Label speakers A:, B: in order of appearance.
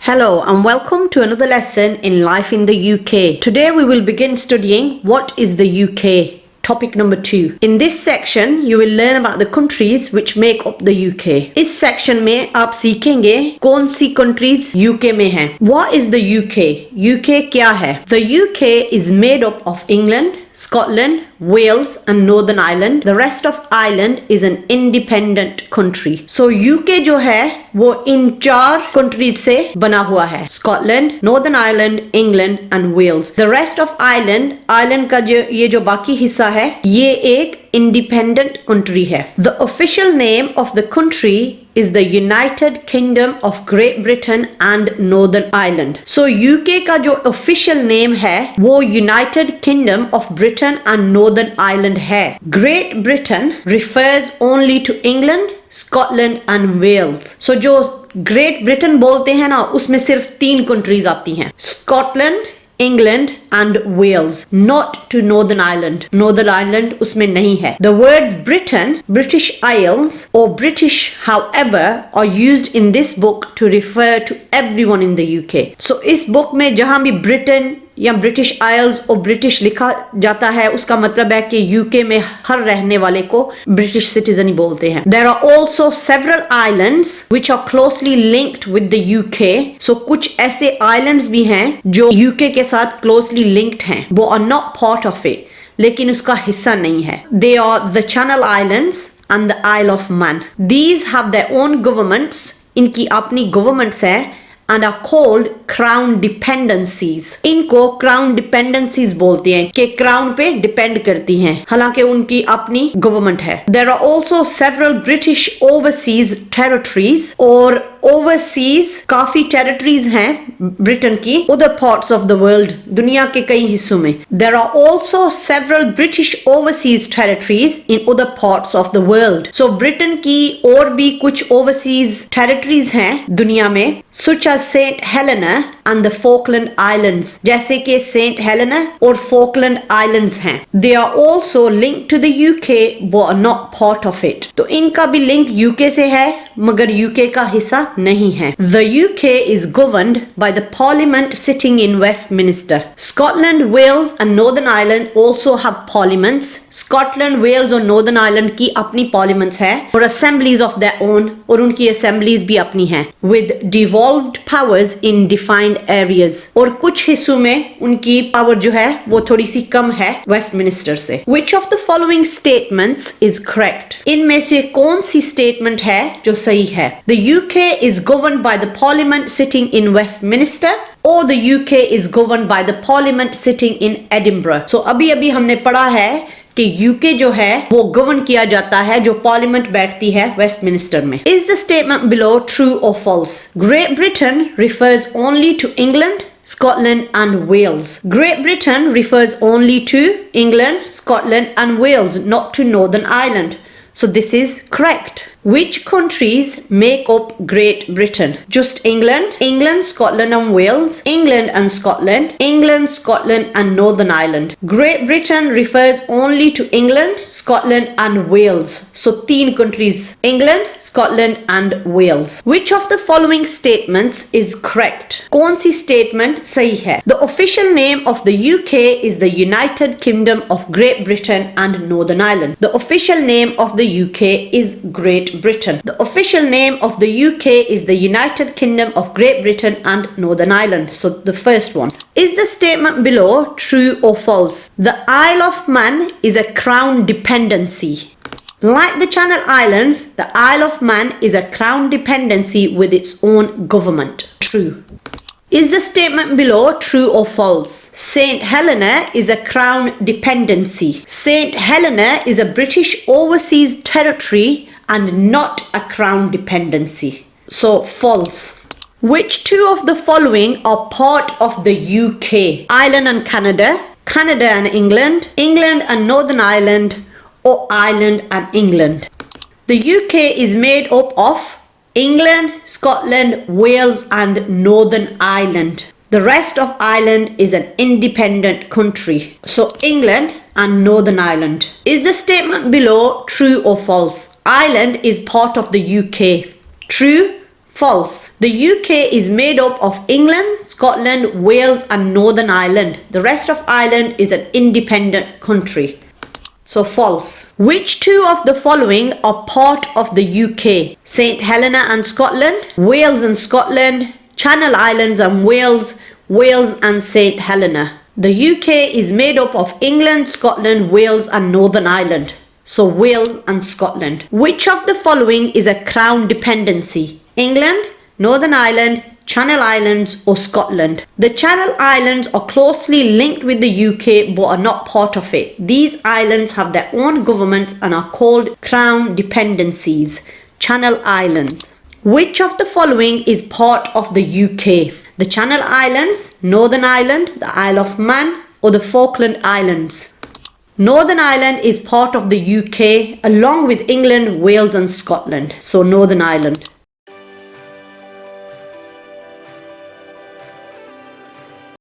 A: Hello and welcome to another lesson in life in the UK. Today we will begin studying what is the UK. Topic number 2. In this section, you will learn about the countries which make up the UK. इस section में आप सीखेंगे कौन सी countries UK में हैं. What is the UK? UK क्या है? The UK is made up of England, Scotland, Wales and Northern Ireland. The rest of Ireland is an independent country. So UK जो है वो इन 4 countries से बना हुआ है. Scotland, Northern Ireland, England and Wales. The rest of Ireland का ये जो बाकी हिस्सा है ये एक independent country है. The official name of the country is the United Kingdom of Great Britain and Northern Ireland. So UK का जो official name है वो United Kingdom of Britain and Northern Ireland है. Great Britain refers only to England, Scotland and Wales. So जो Great Britain बोलते हैं ना उसमें सिर्फ 3 countries आती हैं. Scotland, England and Wales, not to Northern Ireland. Northern Ireland उसमें नहीं है. The words Britain, British Isles or British however are used in this book to refer to everyone in the UK. So इस book में जहाँ भी Britain या British Isles और British लिखा जाता है उसका मतलब है कि UK में हर रहने वाले को British citizen ही बोलते हैं. There are also several islands which are closely linked with the UK. So कुछ ऐसे islands भी हैं जो UK के साथ closely linked हैं. वो are not part of it, लेकिन उसका हिस्सा नहीं है. They are the Channel Islands and the Isle of Man. These have their own governments. इनकी अपनी governments है and are called crown dependencies. इनको crown dependencies बोलते हैं कि crown पे depend करती हैं हालांकि उनकी अपनी government है. There are also several British overseas territories और overseas काफी territories हैं ब्रिटेन की other parts of the world दुनिया के कई हिस्सों में. There are also several British overseas territories in other parts of the world. So Britain की और भी कुछ overseas territories हैं दुनिया में such as Saint Helena and the Falkland Islands. जैसे कि Saint Helena और Falkland Islands हैं. They are also linked to the UK but are not part of it. तो इनका भी link UK से है मगर UK का हिस्सा नहीं है. The UK is governed by the Parliament sitting in Westminster. Scotland, Wales and Northern Ireland also have parliaments. Scotland, Wales और Northern Ireland की अपनी parliaments है और assemblies of their own और उनकी assemblies भी अपनी हैं with devolved powers in defined areas. और कुछ हिस्सों में उनकी power जो है वो थोड़ी सी कम है Westminster से. Which of the following statements is correct? इनमें से कौन सी statement है जो सही है? The UK is governed by the Parliament sitting in Westminster or the UK is governed by the Parliament sitting in Edinburgh. So अभी हमने पढ़ा है कि UK जो है वो गवर्न किया जाता है जो पार्लियामेंट बैठती है वेस्टमिनिस्टर में. Is the statement below true or false? Great Britain refers only to England, Scotland and Wales. Great Britain refers only to England, Scotland and Wales, not to Northern Ireland. So this is correct. Which countries make up Great Britain? Just England, Scotland and Wales, England and Scotland and Northern Ireland. Great Britain refers only to England, Scotland and Wales. So 3 countries, England, Scotland and Wales. Which of the following statements is correct? कौन सी statement सही है? The official name of the UK is the United Kingdom of Great Britain and Northern Ireland. The official name of the UK is Great Britain. The official name of the UK is the United Kingdom of Great Britain and Northern Ireland. So the first one. Is the statement below true or false? The Isle of Man is a crown dependency. Like the Channel Islands, the Isle of Man is a crown dependency with its own government. True. Is the statement below true or false? Saint Helena is a crown dependency. Saint Helena is a British overseas territory and not a crown dependency. So false. Which 2 of the following are part of the UK? Ireland and Canada, Canada and England, England and Northern Ireland, or Ireland and England? The UK is made up of England, Scotland, Wales and Northern Ireland. The rest of Ireland is an independent country. So England and Northern Ireland. Is the statement below true or false? Ireland is part of the UK. True, False. The UK is made up of England, Scotland, Wales and Northern Ireland. The rest of Ireland is an independent country. So false. Which two of the following are part of the UK? St Helena and Scotland, Wales and Scotland, Channel Islands and Wales, Wales and St Helena. The UK is made up of England, Scotland, Wales and Northern Ireland. So Wales and Scotland. Which of the following is a crown dependency? England, Northern Ireland, Channel Islands or Scotland? The Channel Islands are closely linked with the UK but are not part of it. These islands have their own governments and are called crown dependencies. Channel Islands. Which of the following is part of the UK? The Channel Islands, Northern Ireland, the Isle of Man or the Falkland Islands? Northern Ireland is part of the UK along with England, Wales and Scotland. So Northern Ireland.